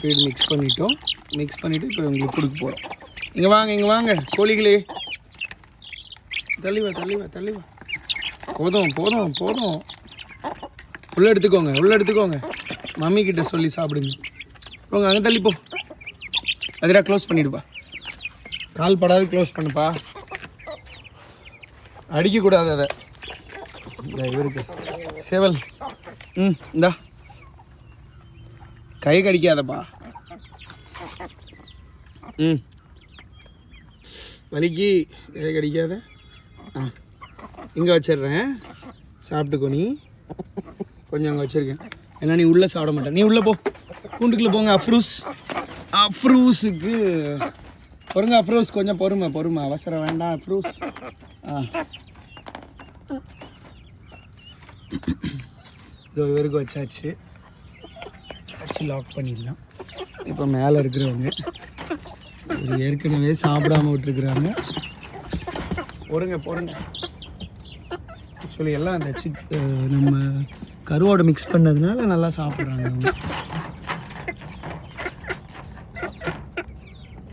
Feet mix பண்ணிவிட்டு இப்போ உங்களுக்கு கொடுக்க போகிறோம். இங்கே வாங்க கோழிகளே, தள்ளி வா. போதும். உள்ளே எடுத்துக்கோங்க. மம்மி கிட்ட சொல்லி சாப்பிடுங்க. போங்க, அங்கே தள்ளிப்போ. அதிரா க்ளோஸ் பண்ணிடுப்பா. கால் படாது க்ளோஸ் பண்ணுப்பா. அடிக்கக்கூடாது அதை. இவருக்கு சேவல். இந்தா கை கடிக்காதப்பா. வலிக்கு கை கடிக்காத. இங்கே வச்சிடுறேன், சாப்பிட்டுக்கோ. நீ கொஞ்சம் அங்கே வச்சுருக்கேன். ஏன்னா நீ உள்ளே சாப்பிட மாட்டேன். நீ உள்ளே போ, கூண்டுக்குள்ளே போங்க. அஃப்ரூஸுக்கு பொறுங்க. அஃப்ரூஸ் கொஞ்சம் பொறுமை, அவசரம் வேண்டாம். அஃப்ரூஸ் இதோ இவருக்கு வச்சு லாக் பண்ணிடலாம். இப்போ மேலே இருக்கிறவங்க ஏற்கனவே சாப்பிடாம விட்டுருக்குறாங்க. பொறுங்க. ஆக்சுவலி எல்லாம் அந்த நம்ம கருவோட மிக்ஸ் பண்ணதுனால நல்லா சாப்பிட்றாங்க அவங்க.